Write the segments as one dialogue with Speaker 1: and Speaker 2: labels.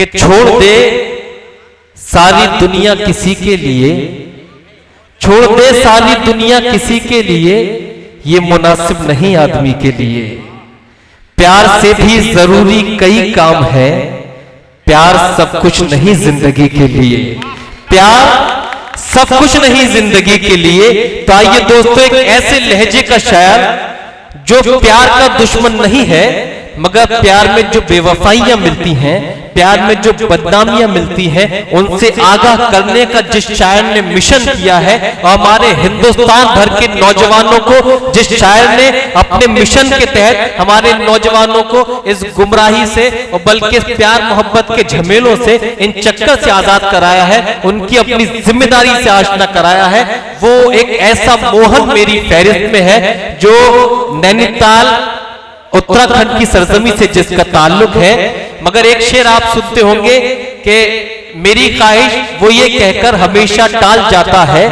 Speaker 1: कि छोड़ दे सारी दुनिया किसी के लिए, छोड़ दे सारी दुनिया किसी के लिए, ये मुनासिब नहीं आदमी के लिए। प्यार से भी जरूरी कई काम है, प्यार सब कुछ नहीं जिंदगी के लिए। प्यार सब कुछ नहीं जिंदगी के लिए। तो आइए दोस्तों, एक ऐसे लहजे का शायर जो प्यार का दुश्मन नहीं है, मगर प्यार में जो बेवफाइयां मिलती हैं, प्यार में जो बदनामियां मिलती हैं, उनसे आगाह करने का जिस शायर ने मिशन किया है, और हमारे हिंदुस्तान भर के नौजवानों को जिस शायर ने अपने मिशन के तहत हमारे नौजवानों को इस गुमराही से और बल्कि इस प्यार मोहब्बत के झमेलों से, इन चक्कर से आजाद कराया है, उनकी अपनी जिम्मेदारी से आशना कराया है, वो एक ऐसा मोहन मेरी फहरिस्त में है जो नैनीताल उत्तराखंड की सरजमी से जिसका ताल्लुक है। मगर एक शेर आप सुनते होंगे कि मेरी ख्वाहिश वो ये कहकर हमेशा टाल जाता है,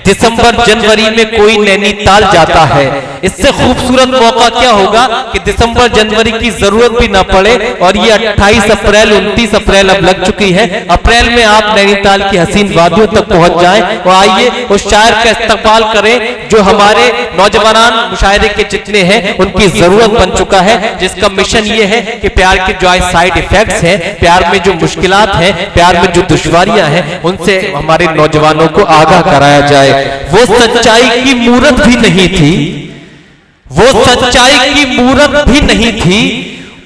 Speaker 1: दिसंबर जनवरी में कोई नैनीताल जाता है। इससे खूबसूरत मौका क्या होगा कि दिसंबर जनवरी की जरूरत भी ना पड़े, और ये 28 अप्रैल 29 अप्रैल अब लग चुकी है। अप्रैल में आप नैनीताल की हसीन वादियों तक पहुंच जाएं, और आइए उस शायर का इस्तकबाल करें जो हमारे नौजवान मुशायरे के जितने हैं उनकी जरूरत बन चुका है, जिसका मिशन ये है कि प्यार के जो साइड इफेक्ट्स हैं, प्यार में जो मुश्किलात हैं, प्यार में जो दुश्वारियां हैं, उनसे हमारे नौजवानों को आगाह कराया जाए। वो सच्चाई की मूरत भी नहीं थी, वो सच्चाई की मूरत भी नहीं थी,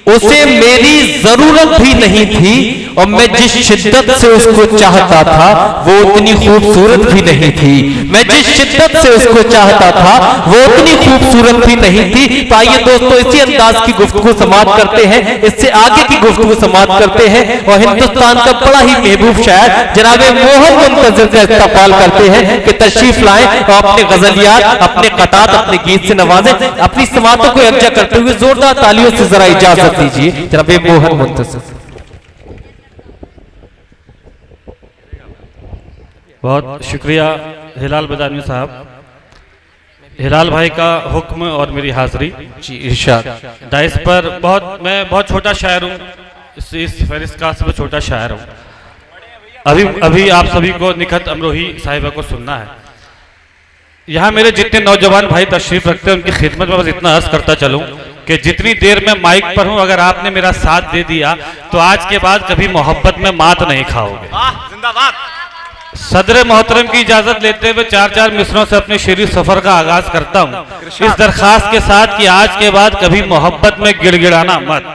Speaker 1: उसे मेरी जरूरत भी नहीं थी, और मैं जिस शिद्दत से उसको चाहता था वो उतनी खूबसूरत भी नहीं थी। मैं जिस शिद्दत से उसको चाहता था वो उतनी खूबसूरत भी नहीं थी। तो आइए दोस्तों, इसी अंदाज की गुफ्तगू समाप्त करते हैं, इससे आगे की गुफ्तगू समाप्त करते हैं, और हिंदुस्तान का बड़ा ही महबूब शायर जनाब मोहन मुंतजिर का इस्तकबाल करते हैं कि तशरीफ लाएं और अपने गजलियात, अपने कतात, अपने गीत से नवाजें। अपनी समातों को यकजा करते हुए जोरदार तालियों से जरा इजाजत दीजिए जनाब मोहन मुंतजिर।
Speaker 2: बहुत शुक्रिया हिलाल बदानी साहब। हिलाल भाई का हुक्म और मेरी हाजिरी।
Speaker 1: जी इरशाद।
Speaker 2: डाइस पर मैं बहुत छोटा शायर हूँ, इस फहरिस्त का सबसे छोटा शायर हूँ। अभी आप सभी को निखत अमरोही साहिबा को सुनना है। यहाँ मेरे जितने नौजवान भाई तशरीफ रखते हैं उनकी खिदमत में बस इतना अर्ज करता चलूँ कि जितनी देर मैं माइक पर हूँ, अगर आपने मेरा साथ दे दिया तो आज के बाद कभी मोहब्बत में मात नहीं खाओगे।
Speaker 3: जिंदाबाद।
Speaker 2: सदर मोहतरम की इजाजत लेते हुए 4 मिसरों से अपने शेरी सफर का आगाज करता हूँ, इस दरखास्त के साथ कि आज के बाद कभी मोहब्बत में गिड़गिड़ाना मत।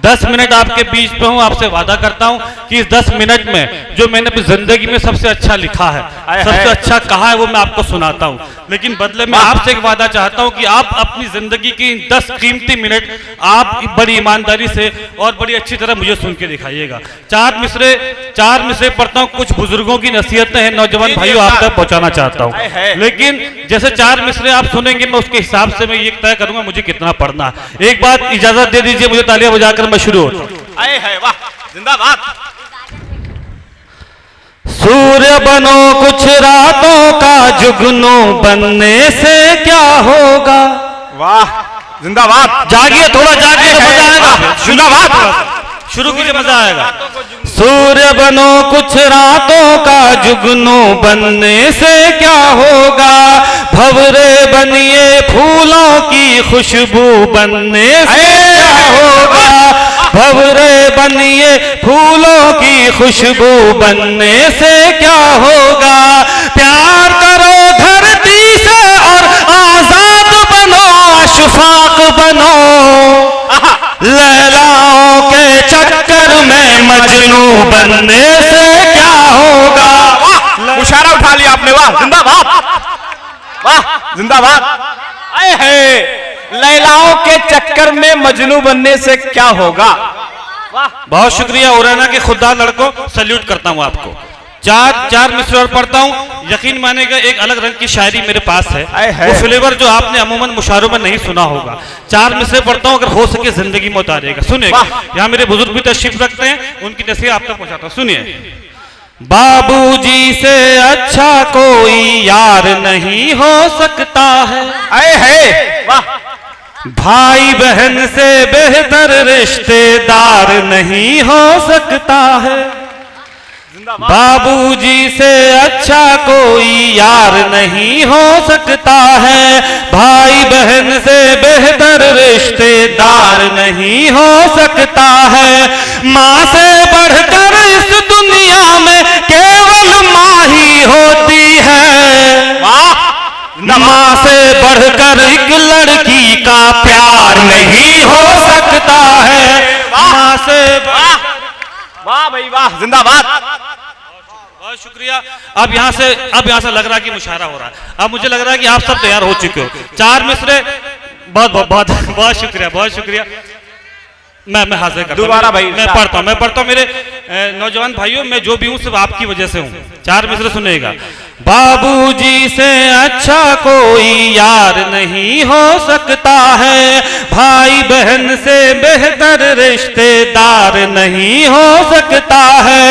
Speaker 2: 10 मिनट आपके बीच पे हूँ, आपसे वादा करता हूँ कि इस 10 मिनट में जो मैंने अपनी जिंदगी में सबसे अच्छा लिखा है, सबसे अच्छा कहा है, वो मैं आपको सुनाता हूँ। लेकिन बदले में आपसे एक वादा चाहता हूँ कि आप अपनी जिंदगी की 10 कीमती मिनट आप बड़ी ईमानदारी से और बड़ी अच्छी तरह मुझे सुन के दिखाइएगा। 4 मिसरे पढ़ता हूँ, कुछ बुजुर्गों की नसीहतें हैं नौजवान भाइयों आप तक पहुंचाना चाहता हूँ। लेकिन जैसे 4 मिसरे आप सुनेंगे, मैं उसके हिसाब से मैं ये तय करूंगा मुझे कितना पढ़ना है। एक बात इजाजत दे दीजिए मुझे, तालियां बजाकर मैं शुरू होता हूं।
Speaker 3: वाह, जिंदाबाद।
Speaker 2: सूर्य बनो कुछ रातों का जुगनू बनने से क्या होगा।
Speaker 3: वाह, जिंदाबाद।
Speaker 2: जागिए, थोड़ा जागिए, मजा आएगा। जिंदाबाद, शुरू कीजिए, मजा आएगा। सूर्य बनो कुछ रातों का जुगनू बनने से क्या होगा, भंवरे बनिए फूलों की खुशबू बनने से क्या होगा, भंवरे बनिए फूलों की खुशबू बनने से क्या होगा। प्यार करो धरती से और आजाद बनो, अशफाक बनो, लैलाओं के चक्कर में मजनू बनने से क्या होगा।
Speaker 3: मुशारा उठा लिया आपने, वाह जिंदाबाद, वाह जिंदाबाद। आए है, लैलाओं के चक्कर में मजनू बनने से क्या होगा। वाह,
Speaker 2: बहुत शुक्रिया। उराना के खुदा लड़कों, सल्यूट करता हूं आपको। 4 मिसरे और पढ़ता हूं। यकीन मानेगा एक अलग रंग की शायरी मेरे पास है, वो फ्लेवर जो आपने अमूमन मुशायरों में नहीं सुना होगा। 4 मिसरे पढ़ता हूं, अगर हो सके जिंदगी में उतारिएगा। सुनिएगा, यहाँ मेरे बुजुर्ग भी तशरीफ रखते हैं, उनकी नसीहत आप तक पहुंचाता हूं। सुनिए। बाबूजी से अच्छा कोई यार नहीं हो सकता है।
Speaker 3: आए है, वाह,
Speaker 2: भाई बहन से बेहतर रिश्तेदार नहीं हो सकता है, बाबूजी से अच्छा कोई यार नहीं हो सकता है, भाई बहन से बेहतर रिश्तेदार नहीं हो सकता है, माँ से बढ़कर इस दुनिया में केवल माँ ही होती है, माँ से बढ़कर एक लड़की का प्यार नहीं हो सकता है, माँ से
Speaker 3: वाह भाई वाह, जिंदाबाद।
Speaker 2: बहुत शुक्रिया। अब यहाँ से लग रहा है कि मुशायरा हो रहा है। अब मुझे लग रहा है कि आप सब तैयार हो चुके हो। 4 मिसरे। बहुत शुक्रिया, बहुत शुक्रिया। मैं हाजिर करता हूं।
Speaker 3: दोबारा भाई
Speaker 2: मैं पढ़ता हूं मेरे नौजवान भाइयों, मैं जो भी हूं सिर्फ आपकी वजह से हूं। 4 मिसरे सुनेगा। बाबूजी से अच्छा कोई यार नहीं हो सकता है, भाई बहन से बेहतर रिश्तेदार नहीं हो सकता है,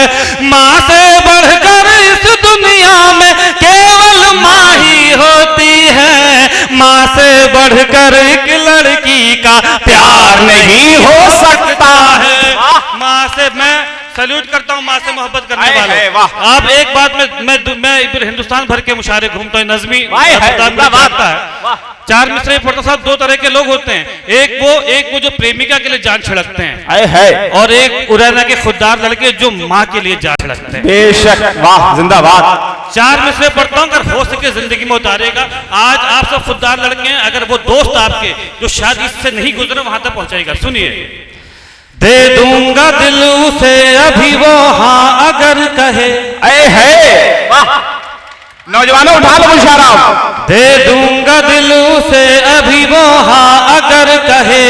Speaker 2: माँ से बढ़कर इस दुनिया में केवल माँ ही होती है, माँ से बढ़कर एक लड़की का प्यार नहीं हो सकता है। माँ से मैं सैल्यूट करता हूँ, माँ से मोहब्बत करने वालों। आप एक बात मैं इधर हिंदुस्तान भर के मुशायरे घूमता हूँ, नज़मी आता है। 4 मिसरे पढ़ता साहब, 2 तरह के लोग होते हैं, एक वो जो प्रेमिका के लिए जान छिड़कते हैं, और एक उरैना के खुददार लड़के जो माँ के लिए जान छिड़कते हैं।
Speaker 3: बेशक, वाह, जिंदाबाद।
Speaker 2: 4 मिसरे पढ़ता हूँ, अगर हो सके जिंदगी में उतारेगा। आज आप सब खुददार लड़के हैं, अगर वो दोस्त आपके जो शायद इससे नहीं गुजरे वहां तक पहुंचाएगा। सुनिए। दे दूंगा दिल उसे अभी वो हाँ अगर कहे,
Speaker 3: नौजवानों उठा लो मुशायरा।
Speaker 2: दे दूंगा दिल उसे अभी वो हाँ अगर कहे,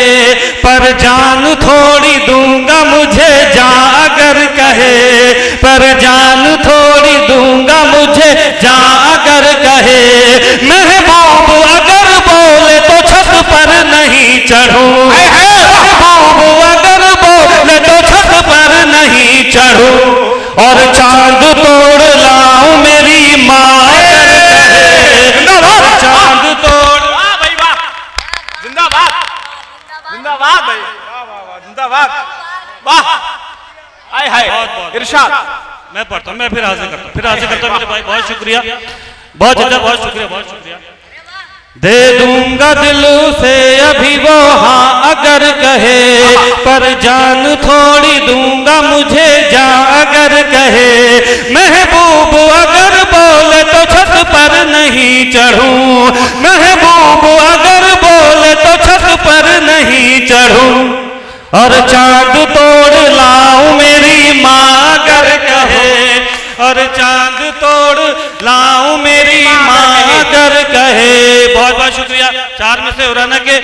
Speaker 2: पर जान थोड़ी दूंगा मुझे जान अगर कहे, पर जान थोड़ी दूंगा मुझे जान अगर कहे, महबूब अगर बोले तो छत पर नहीं चढ़ूं, महबूब अगर बोले तो छत पर नहीं चढ़ूं, और चांद तोड़ लाऊं मेरी माँ अगर कहे, चांद तोड़।
Speaker 3: वाह भाई वाह, जिंदाबाद, जिंदाबाद भाई, वाह जिंदाबाद, वाह। आए हाय, इरशाद।
Speaker 2: मैं पढ़ता हूँ, मैं फिर हाजिर करता हूँ मेरे भाई। बहुत शुक्रिया, बहुत शुक्रिया। दे दूंगा दिल से अभी वो हाँ अगर कहे, पर जान थोड़ी दूंगा मुझे जान अगर कहे, महबूब अगर बोले तो छत पर नहीं चढ़ूं, महबूब अगर बोले तो छत पर नहीं चढ़ूं, और चांद तोड़ लाऊं मेरी माँ अगर कहे, और चांद तोड़ लाऊं मेरी माँ अगर कहे। बहुत शुक्रिया। 4 में से उराना के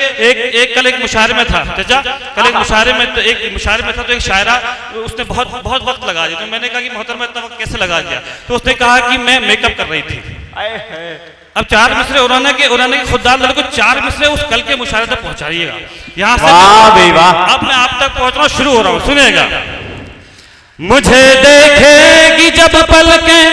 Speaker 2: कल एक मुशायरे में था चाचा, कल एक मुशायरे में था तो एक शायरा उसने बहुत वक्त लगा दिया। तो मैंने कहा कि मोहतरमा इतना वक्त कैसे लगा दिया? तो उसने कहा कि मैं मेकअप कर रही थी। अब 4 मिसरे उराना के खुददार लड़के को 4 मिसरे उस कल के मुशायरे तक पहुंचाइएगा। यहाँ से अब मैं आप तक पहुंचना शुरू हो रहा हूँ, सुनिएगा। मुझे देखेगी जब पलकें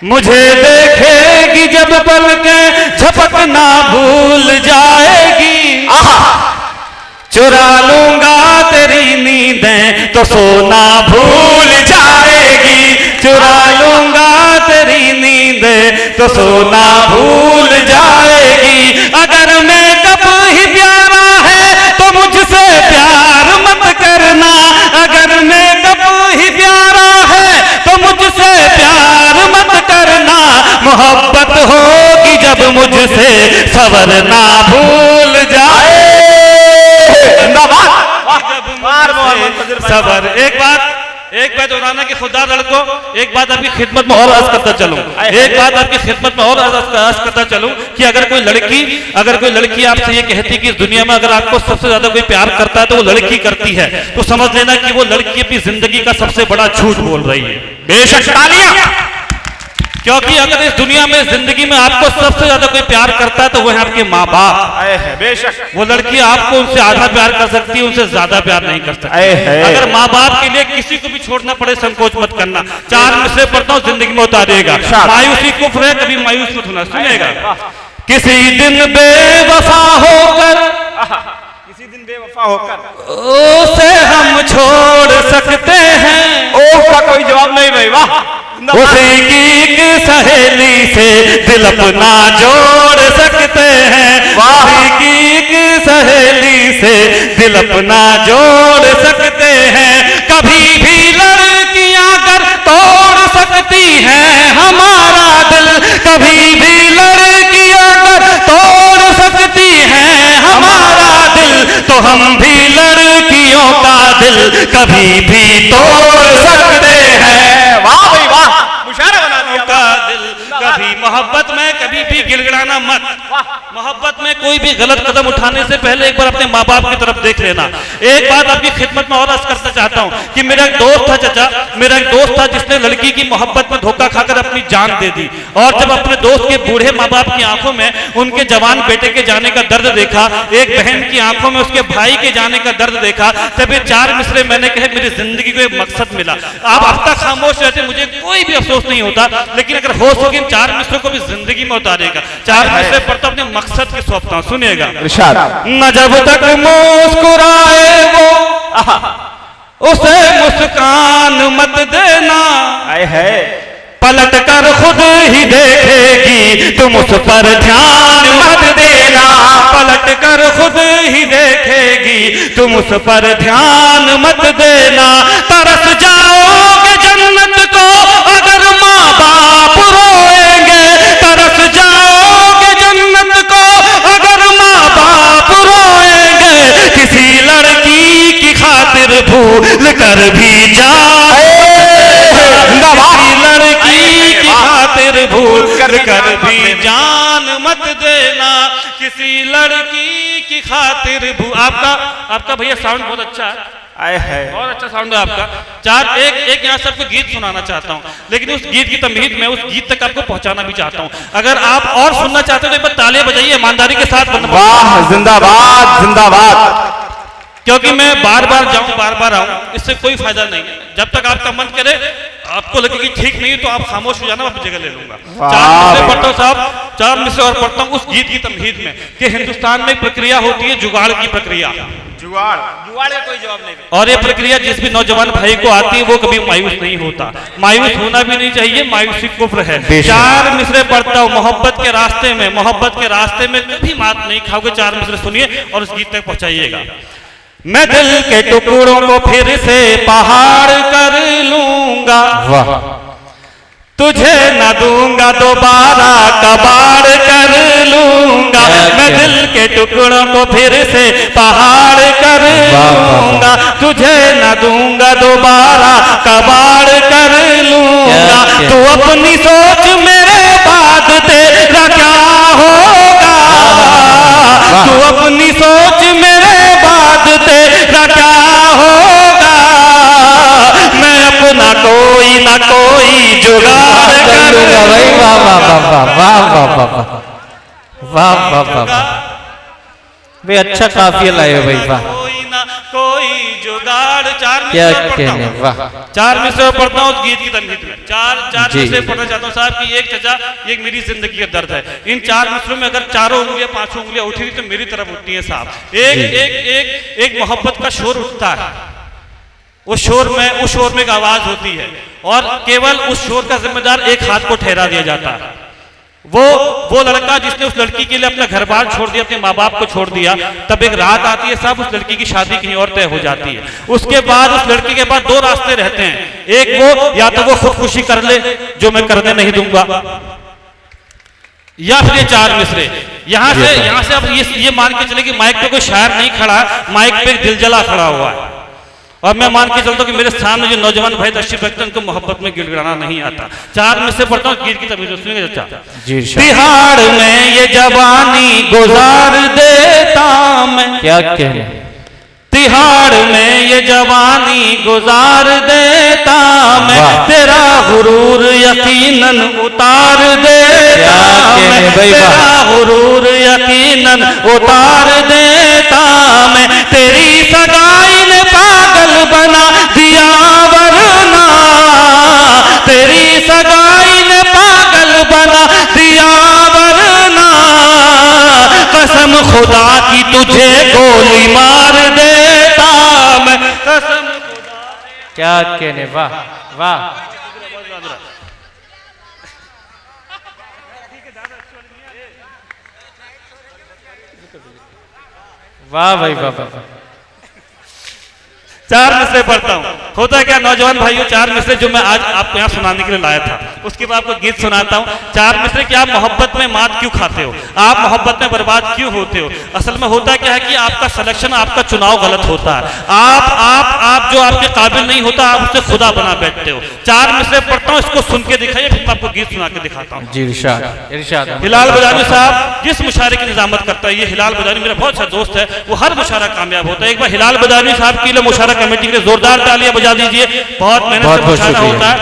Speaker 2: मुझे देखेगी जब पलकें झपकना भूल जाएगी, चुरा लूंगा तेरी नींदें तो सोना भूल जाएगी, चुरा लूंगा तेरी नींदें तो सोना भूल जाएगी। अगर मेकअप ही प्यारा है तो मुझसे प्यार मत करना, अगर मेकअप ही प्यारा है तो मुझसे प्यार मत करना, मोहब्बत होगी जब मुझसे सवरना भूल जाए। सबर। एक बात उराना के खुददार लड़कों, एक बात आपकी खिदमत में और अर्ज करता चलूं, कि अगर कोई लड़की आपसे ये कहती कि इस दुनिया में अगर आपको सबसे ज्यादा कोई प्यार करता है तो वो लड़की करती है, तो समझ लेना कि वो लड़की अपनी जिंदगी का सबसे बड़ा झूठ बोल रही है।
Speaker 3: बेशक, तालियां।
Speaker 2: क्योंकि अगर इस दुनिया में जिंदगी में आपको सबसे ज्यादा कोई प्यार करता है तो वो है आपके माँ बाप।
Speaker 3: बेशक
Speaker 2: वो लड़की आपको उनसे आधा प्यार कर सकती है, उनसे ज्यादा प्यार नहीं कर सकती। अगर माँ बाप के लिए किसी को भी छोड़ना पड़े संकोच मत करना। 4 मिसरे पढ़ता हूँ, जिंदगी में उतारिएगा। मायूसी कुफ्र है, कभी मायूस मत होना। सुनिएगा, किसी दिन बेवफा होकर,
Speaker 3: किसी दिन बेवफा होकर
Speaker 2: उसे हम छोड़ सकते हैं।
Speaker 3: ओह का कोई जवाब नहीं भाई, वाह।
Speaker 2: उसी की एक सहेली से दिल अपना जोड़ सकते हैं। उसी की एक सहेली से दिल अपना जोड़ सकते हैं। कभी भी लड़कियां कर तोड़ सकती हैं हमारा दिल। कभी भी लड़कियां कर तोड़ सकती हैं हमारा दिल। तो हम भी लड़कियों का दिल कभी भी तोड़ सकते हैं।
Speaker 3: वाह भाई वाह, मुशायरा बना दिया
Speaker 2: का दिल कभी मोहब्बत में कभी भी गिड़गिड़ाना मत। मोहब्बत में कोई भी गलत कदम उठाने से पहले एक बार अपने माँ बाप की तरफ देख लेना। एक बात आपकी खिदमत में और अर्ज करना चाहता हूँ कि मेरा एक दोस्त था चाचा, मेरा एक दोस्त था जिसने लड़की की मोहब्बत में धोखा खाकर अपनी जान दे दी। और जब अपने दोस्त के बूढ़े माँ बाप की आंखों में उनके जवान बेटे के जाने का दर्द देखा, एक बहन की आंखों में उसके भाई के जाने का दर्द देखा, तब ये 4 मिसरे मैंने कहे मेरी जिंदगी को एक मकसद मिला। आप अब तक खामोश रहते, मुझे कोई भी अफसोस नहीं होता, लेकिन अगर हो सके 4 मिसरों को भी जिंदगी में उतारेगा। 4 मिसरे पढ़ता अपने मकसद के सौंपता हूं। सुनिएगा, न जब तक मुस्कुराए वो उसे मुस्कान मत देना।
Speaker 3: है
Speaker 2: पलट कर खुद ही देखेगी तुम उस पर ध्यान मत देना। पलट कर खुद ही देखेगी तुम उस पर ध्यान मत देना। तरस जाओगे जन्नत को अगर माँ बाप रोएंगे। तरस जाओगे जन्नत को अगर माँ बाप रोएंगे। किसी लड़की की खातिर भूल कर भी जाओ, लड़की की खातिर भूल कर भी जान मत देना। किसी लड़की की खातिर भूल। आपका भैया साउंड बहुत अच्छा है, बहुत अच्छा साउंड है आपका। एक यहाँ सबको गीत सुनाना चाहता हूँ, लेकिन उस गीत की तमहीद में उस गीत तक आपको पहुंचाना भी चाहता हूँ। अगर आप और सुनना चाहते हो तो एक बार तालियां बजाइए ईमानदारी के साथ।
Speaker 3: वाह, जिंदाबाद जिंदाबाद।
Speaker 2: क्योंकि मैं बार बार जाऊं बार बार आऊं, इससे कोई फायदा नहीं है। जब तक आपका मन करे, आपको लगे कि ठीक नहीं तो आप खामोश हो जाना, मैं अपनी जगह ले लूंगा। 4 मिसरे पढ़ता हूं साहब, 4 मिसरे और पढ़ता हूं उस गीत की तमहीद में कि हिंदुस्तान में प्रक्रिया होती है जुगाड़ की प्रक्रिया।
Speaker 3: जुगाड़ का कोई जवाब नहीं।
Speaker 2: और ये प्रक्रिया जिस भी नौजवान भाई को आती है वो कभी मायूस नहीं होता, मायूस होना भी नहीं चाहिए। मायूसी कुफ्र है। 4 मिसरे पढ़ता हूँ मोहब्बत के रास्ते में, मोहब्बत के रास्ते में कभी मात नहीं खाओगे। 4 मिसरे सुनिए और उस गीत तक पहुंचाइएगा। मैं दिल के टुकड़ों को फिर से पहाड़ कर लूंगा।
Speaker 1: वाह,
Speaker 2: तुझे न दूंगा दोबारा कबाड़ कर लूंगा। मैं दिल के टुकड़ों को फिर से पहाड़ कर लूंगा। तुझे न दूंगा दोबारा कबाड़ कर लूंगा। तू अपनी सोच मेरे बाद तेरा क्या होगा। तू अपनी सोच मेरे बाद तेरा क्या होगा। मैं अपना कोई ना कोई जुगाड़ कर लूंगा।
Speaker 1: भाई वाह वाह वाह वाह वाह वाह वाह वाह वाह वाह वाह, भाई अच्छा काफिया लाए हो भाई, वाह
Speaker 2: कोई ना कोई जुगाड़। 4
Speaker 1: क्या
Speaker 2: मिसरे
Speaker 1: कहने, वाह।
Speaker 2: 4 मिसरे पढ़ता हूँ उस गीत की तमहीद में। 4
Speaker 1: जी।
Speaker 2: मिसरे पढ़ना चाहता हूँ साहब कि एक चचा, ये मेरी जिंदगी का दर्द है। इन 4 मिसरों में अगर 4 उंगलियां 5 उंगलियां उठी तो मेरी तरफ उठती है साहब। एक मोहब्बत का शोर उठता है, उस शोर में एक आवाज होती है और केवल उस शोर का जिम्मेदार एक हाथ को ठहरा दिया जाता है। वो लड़का जिसने उस लड़की के लिए अपना घर बार छोड़ दिया, अपने माँ बाप को छोड़ दिया, तब एक रात आती है साहब, उस लड़की की शादी कहीं और तय हो जाती है। उसके बाद उस लड़की के पास 2 रास्ते रहते हैं। एक वो, या तो वो खुदकुशी कर ले जो मैं करने नहीं दूंगा, या फिर ये 4 मिसरे। यहाँ से अब ये मान के चले कि माइक पे कोई शायर नहीं खड़ा, माइक पे एक दिल जला खड़ा हुआ है। और मैं मान के चलता हूँ कि मेरे सामने जो नौजवान भाई तशरीफ रखते हैं उनको मोहब्बत में गिड़गिड़ाना नहीं आता। 4 में से पढ़ता हूँ गीत की तमीज़, सुनिएगा चाचा। बिहार में ये जवानी गुजार देता मैं,
Speaker 1: क्या कहने,
Speaker 2: तिहाड़ में ये जवानी गुजार देता मैं। तेरा गुरूर यकीनन उतार देता मैं, तेरा गुरूर यकीनन उतार देता मैं, तेरी सगाई ने पागल बना दिया वरना, तेरी सगाई ने पागल बना दिया वरना, कसम खुदा की तुझे गोली मार देता मैं, कसम
Speaker 1: क्या कहने, वाह वाह। वाह भाई वाह वाह।
Speaker 2: चार मिसरे पढ़ता हूँ। होता है क्या नौजवान भाइयों, चार मिसरे जो मैं आज आपको यहाँ सुनाने के लिए लाया था, उसके बाद आपको गीत सुनाता हूँ। चार मिसरे कि आप मोहब्बत में मात क्यों खाते हो, आप मोहब्बत में बर्बाद क्यों होते हो। असल में होता क्या है कि आपका सिलेक्शन, आपका चुनाव गलत होता है। आप जो आपके काबिल नहीं होता, आप उससे खुदा बना बैठते हो। चार मिसरे पढ़ता हूँ, इसको सुन के दिखाइए, फिर मैं आपको गीत सुना के दिखाता हूँ।
Speaker 1: जी इरशाद इरशाद।
Speaker 2: हिलाल बदायूं साहब जिस मुशायरे की निजामत करता है, ये हिलाल बदायूं मेरा बहुत अच्छा दोस्त है, वो हर मुशायरा कामयाब होता है। एक बार हिलाल बदायूं साहब के लिए मुशायरा कमेटी के लिए जोरदार तालियां बजा दीजिए, बहुत मेहनत से मुशायरा होता है।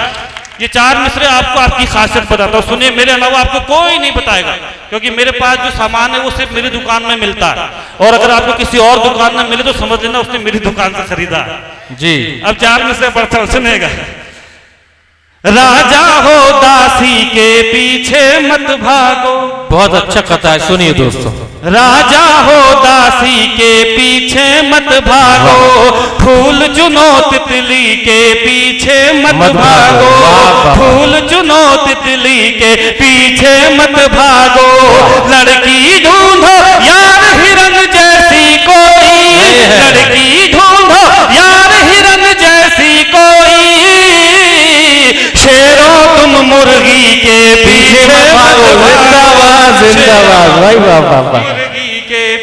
Speaker 2: ये चार मिसरे आपको आपकी खासियत बताता हूँ, सुनिए, मेरे अलावा आपको कोई नहीं बताएगा, क्योंकि मेरे पास जो सामान है वो सिर्फ मेरी दुकान में मिलता है, और अगर आपको किसी और दुकान में मिले तो समझ लेना उसने मेरी दुकान से खरीदा है।
Speaker 1: जी
Speaker 2: अब चार मिसरे पढ़ता हूँ, सुनेगा। राजा हो दासी के पीछे मत भागो,
Speaker 1: बहुत अच्छा कथा है, सुनिए दोस्तों।
Speaker 2: राजा हो दासी के पीछे मत भागो, फूल चुनो तितली के पीछे मत भागो, फूल चुनो तितली के पीछे मत भागो, लड़की ढूंढो यार हिरन जैसी कोई, लड़की ढूंढो यार हिरन जैसी कोई, शेरों तुम मुर्गी के पीछे भागो।
Speaker 1: जिंदाबाद जिंदाबाद भाई, वाह वाह वाह,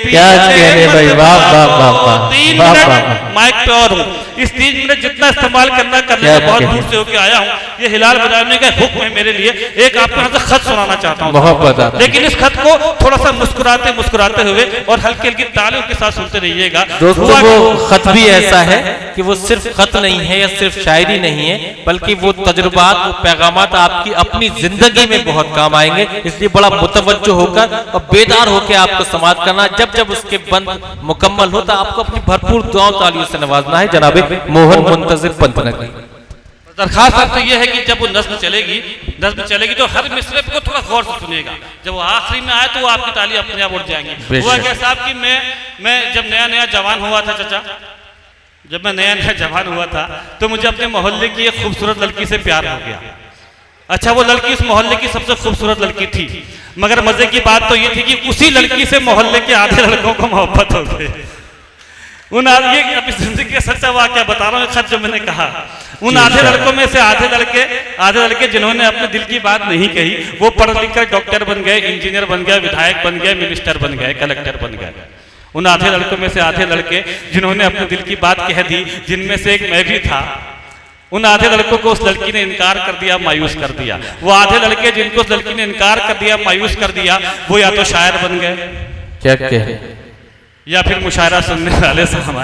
Speaker 1: क्या कहने भाई, वाह वाह वाह वाह।
Speaker 2: 3 मिनट माइक पे और हूँ, इस 3 मिनट जितना इस्तेमाल करने का बहुत दूर से होकर आया हूँ। ये हिलाल बजाने का हुक्म है मेरे लिए। एक आपको यहाँ से खत सुनाना चाहता हूँ
Speaker 1: मोहब्बत,
Speaker 2: लेकिन इस खत को थोड़ा सा मुस्कुराते मुस्कुराते हुए और हल्की हल्की तालियों के साथ सुनते रहिएगा
Speaker 1: दोस्तों। वो खत भी ऐसा है कि वो सिर्फ खत नहीं है या सिर्फ शायरी नहीं है, बल्कि वो तजुर्बात, वो पैगामात आपकी अपनी जिंदगी में बहुत काम आएंगे। इसलिए बड़ा मुतवज्जो होकर और बेदार होकर आपको समाप्त करना। जब जब उसके बंद मुकम्मल होता आपको अपनी भरपूर दुआओं तालियों से नवाजना है। जनाबे मोहन मुंतजिर पंतनगरी,
Speaker 2: दरखास्त आपसे यह है कि जब वो नज्म चलेगी तो हर मिसरे को थोड़ा गौर से सुनिएगा। जब वो आखिरी में आए तो वो आपकी ताली अपने आप उठ जाएंगी। हुआ क्या साहब कि मैं जब नया जवान हुआ था चाचा, जब मैं नया जवान हुआ था तो मुझे अपने मोहल्ले की एक खूबसूरत लड़की से प्यार हो गया। अच्छा, वो लड़की उस मोहल्ले की सबसे खूबसूरत लड़की थी, मगर मजे की बात तो ये थी कि उसी लड़की से मोहल्ले के आधे लड़कों को मोहब्बत हो गई। ये अपनी जिंदगी का सच्चा वाकया बता रहा हूँ, खत जो मैंने कहा। उन आधे लड़कों में से आधे लड़के जिन्होंने अपने दिल की बात नहीं कही, वो पढ़ लिख कर डॉक्टर बन गए, इंजीनियर बन गए, विधायक बन गए, मिनिस्टर बन गए, कलेक्टर बन गए। उन आधे लड़कों में से आधे लड़के जिन्होंने अपने दिल की बात कह दी, जिनमें से एक मैं भी था, उन आधे लड़कों को उस लड़की ने इनकार कर दिया, मायूस कर दिया। वो आधे लड़के जिनको उस लड़की ने इनकार कर दिया, मायूस कर दिया, वो या तो शायर बन गए,
Speaker 1: क्या कहे,
Speaker 2: या फिर मुशायरा सुनने वाले साहब।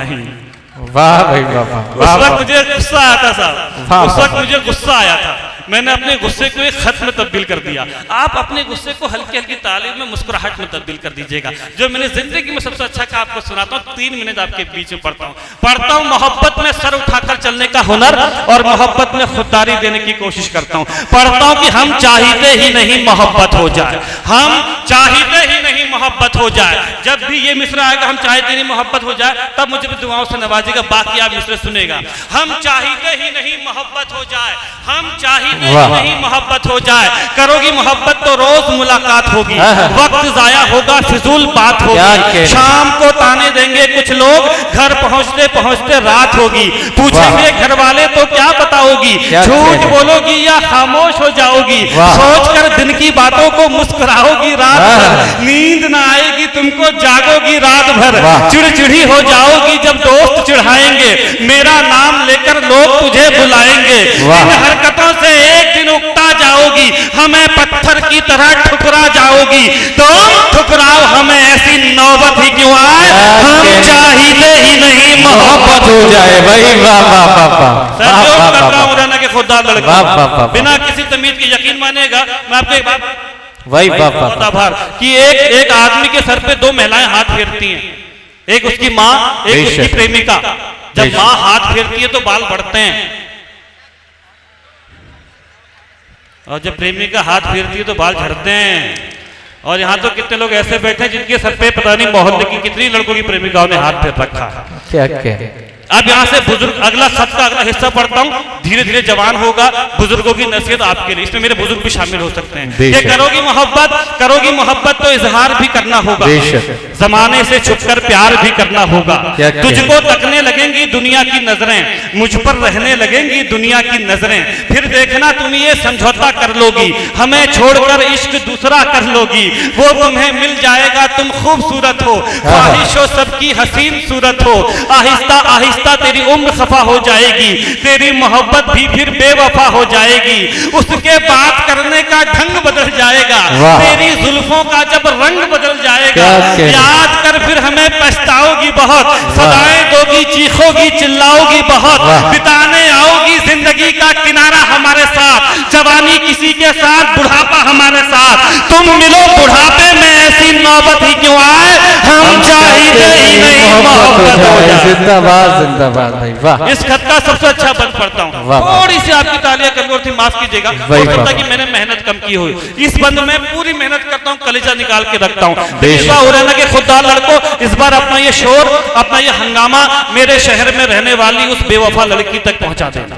Speaker 1: वाह भाई वाह।
Speaker 2: उस वक्त मुझे गुस्सा आया था साहब, उस वक्त मुझे गुस्सा आया था। मैंने अपने गुस्से को एक खत में तब्दील कर दिया। आप अपने गुस्से को हल्की हल्की तालीम में, मुस्कुराहट में तब्दील कर दीजिएगा। जो मैंने जिंदगी में सबसे अच्छा का आपको सुनाता हूँ, 3 मिनट आपके बीच में पढ़ता हूँ। मोहब्बत में सर उठाकर चलने का हुनर और मोहब्बत में खुददारी देने की कोशिश करता हूँ। पढ़ता हूँ कि हम चाहते ही नहीं मोहब्बत हो जाए, हम चाहते ही नहीं मोहब्बत हो जाए। जब भी ये मिसरा आएगा, हम चाहते नहीं मोहब्बत हो जाए, तब मुझे भी दुआओं से नवाजेगा। बाकी आप मिसरे सुनेगा। हम चाहते ही नहीं मोहब्बत हो जाए, हम चाहते नहीं मोहब्बत हो जाए, करोगी मोहब्बत तो रोज मुलाकात होगी, वक्त जाया होगा, फिजूल बात होगी। शाम को ताने देंगे कुछ लोग, घर पहुंचते पहुंचते रात होगी। पूछेंगे घर वाले तो क्या बताओगी, झूठ बोलोगी या खामोश हो जाओगी। सोचकर दिन की बातों को मुस्कुराओगी रात भर, नींद ना आएगी तुमको, जागोगी रात भर। चिड़चिड़ी हो जाओगी जब दोस्त चिढ़ाएंगे, मेरा नाम लेकर लोग तुझे बुलाएंगे। इन हरकतों से एक दिन उकता जाओगी, हमें पत्थर की तरह ठुकरा जाओगी। तो ठुकराओ हमें, ऐसी नौबत ही क्यों आए, हम चाहते ही नहीं मोहब्बत
Speaker 1: हो जाए भाई, वाह वाह वाह वाह
Speaker 2: सर
Speaker 1: वाह
Speaker 2: जो
Speaker 1: वाह
Speaker 2: कर रहा
Speaker 1: वाह
Speaker 2: हूं मुरैना के खुददार
Speaker 1: वाह, वाह, वाह,
Speaker 2: लड़के
Speaker 1: वाह।
Speaker 2: बिना किसी तमीज के यकीन मानेगा। मैं आपको एक बात
Speaker 1: भाई वाह
Speaker 2: बहुत
Speaker 1: वाह
Speaker 2: आभार कि एक आदमी के सर पे दो महिलाएं हाथ फेरती हैं, एक उसकी माँ, एक उसकी
Speaker 1: बेशक।
Speaker 2: प्रेमिका। जब
Speaker 1: बेशक।
Speaker 2: माँ हाथ फेरती है तो बाल बढ़ते हैं, और जब प्रेमिका हाथ फेरती है तो बाल झड़ते हैं। और यहाँ तो कितने लोग ऐसे बैठे हैं जिनके सर पे पता नहीं मोहल्ले की कितनी लड़कों की प्रेमिकाओं ने हाथ फेर रखा है।
Speaker 1: क्या क्या
Speaker 2: अब यहाँ से बुजुर्ग अगला शब्द का अगला हिस्सा पढ़ता हूँ, धीरे धीरे जवान होगा। बुजुर्गों की नसीहत आपके लिए, इसमें मेरे बुजुर्ग भी शामिल हो सकते हैं। ये
Speaker 1: बेशक।
Speaker 2: करोगी मोहब्बत तो इजहार भी करना होगा,
Speaker 1: बेशक।
Speaker 2: जमाने से छुपकर प्यार भी करना होगा।
Speaker 1: क्या क्या?
Speaker 2: तुझको तकने लगेंगी दुनिया की नजरें, मुझ पर रहने लगेंगी दुनिया की नजरें। फिर देखना तुम ये समझौता कर लोगी, हमें छोड़कर इश्क दूसरा कर लोगी। वो तुम्हें मिल जाएगा, तुम खूबसूरत हो, ख्वाहिशों सबकी हसीन सूरत हो। आहिस्ता आहिस्ता तेरी उम्र खफा हो जाएगी, तेरी मोहब्बत भी फिर बेवफा हो जाएगी। उसके बात करने का ढंग बदल जाएगा,
Speaker 1: वाह।
Speaker 2: तेरी जुल्फों का जब रंग बदल जाएगा।
Speaker 1: क्या कह-
Speaker 2: याद कर फिर हमें पछताओगी बहुत, सदाएं दोगी, चीखोगी, चिल्लाओगी बहुत।
Speaker 1: वाह।
Speaker 2: बिताने आओगी जिंदगी का किनारा हमारे साथ, जवानी किसी के साथ, बुढ़ापा हमारे साथ। तुम मिलो बुढ़ापे में, ऐसी नौबत ही क्यों आए, हम चाहते ही नहीं मोहब्बत हो जाए।
Speaker 1: जिंदाबाद जिंदाबाद भाई वाह।
Speaker 2: इस खत का सबसे अच्छा बंद पढ़ता हूँ,
Speaker 1: वाह, वाह।
Speaker 2: थोड़ी सी आपकी तालियां कमजोर थी, माफ कीजिएगा।
Speaker 1: वही
Speaker 2: हो सकता
Speaker 1: बात।
Speaker 2: है कि मैंने मेहनत कम की हो। इस बंद में पूरी मेहनत करता हूँ, कलेजा निकाल के रखता हूँ।
Speaker 1: बेशक।
Speaker 2: इस बार उरैना के खुददार लड़कों, इस बार अपना ये शोर, अपना ये हंगामा मेरे शहर में रहने वाली उस बेवफा लड़की तक पहुंचा देना,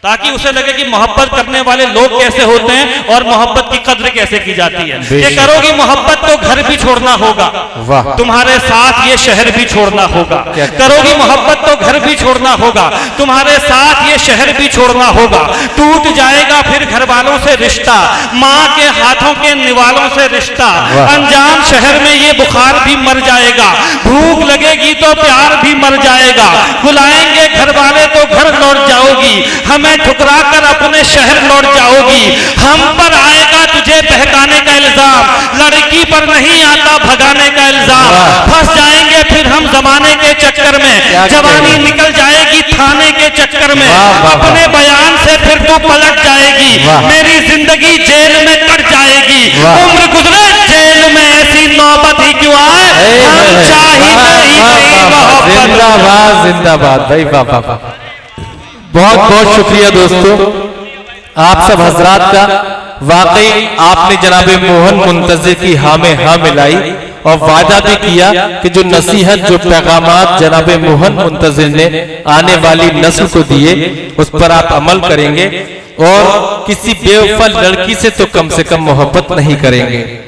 Speaker 2: ताकि उसे लगे कि मोहब्बत करने वाले लोग कैसे होते हैं और मोहब्बत की कद्र कैसे की जाती है। ये
Speaker 1: बेशक।
Speaker 2: करोगी मोहब्बत तो घर भी छोड़ना होगा,
Speaker 1: वाह।
Speaker 2: तुम्हारे साथ ये शहर भी छोड़ना होगा।
Speaker 1: क्या-
Speaker 2: करोगी मोहब्बत तो घर भी छोड़ना होगा, तुम्हारे साथ ये शहर भी छोड़ना होगा। टूट जाएगा फिर घर वालों से रिश्ता, माँ के हाथों के निवालों से रिश्ता।
Speaker 1: वाह।
Speaker 2: अनजान शहर में ये बुखार भी मर जाएगा, भूख लगेगी तो प्यार भी मर जाएगा। बुलाएंगे घर वाले तो घर लौट जाओगी, हमें ठुकरा कर अपने शहर लौट जाओगी। हम पर आएगा तुझे बहकाने का इल्जाम, लड़की पर नहीं आता भगाने का इल्जाम।
Speaker 1: वाह।
Speaker 2: फंस जाएंगे फिर हम जमाने के चक्कर में,
Speaker 1: क्या
Speaker 2: जवानी
Speaker 1: कह-
Speaker 2: निकल जाएगी थाने के चक्कर में।
Speaker 1: वाह, वाह, वाह।
Speaker 2: अपने बयान से फिर तू पलट जाएगी,
Speaker 1: वाह।
Speaker 2: मेरी जिंदगी जेल में कट जाएगी।
Speaker 1: वाह।
Speaker 2: उम्र गुजरे जेल में, ऐसी नौबत ही क्यों आए, हम चाहते ही नहीं मोहब्बत।
Speaker 1: जिंदाबाद जिंदाबाद भाई वाह वाह वाह। बहुत बहुत शुक्रिया दोस्तों आप सब हजरात का। वाकई आपने जनाबे मोहन मुंतजिर की हाँ में हाँ मिलाई और वादा भी किया कि जो नसीहत, जो पैगामात जनाबे मोहन मुंतजिर ने आने वाली नस्ल को दिए उस पर आप अमल करेंगे और किसी बेवफा लड़की से तो कम मोहब्बत नहीं करेंगे।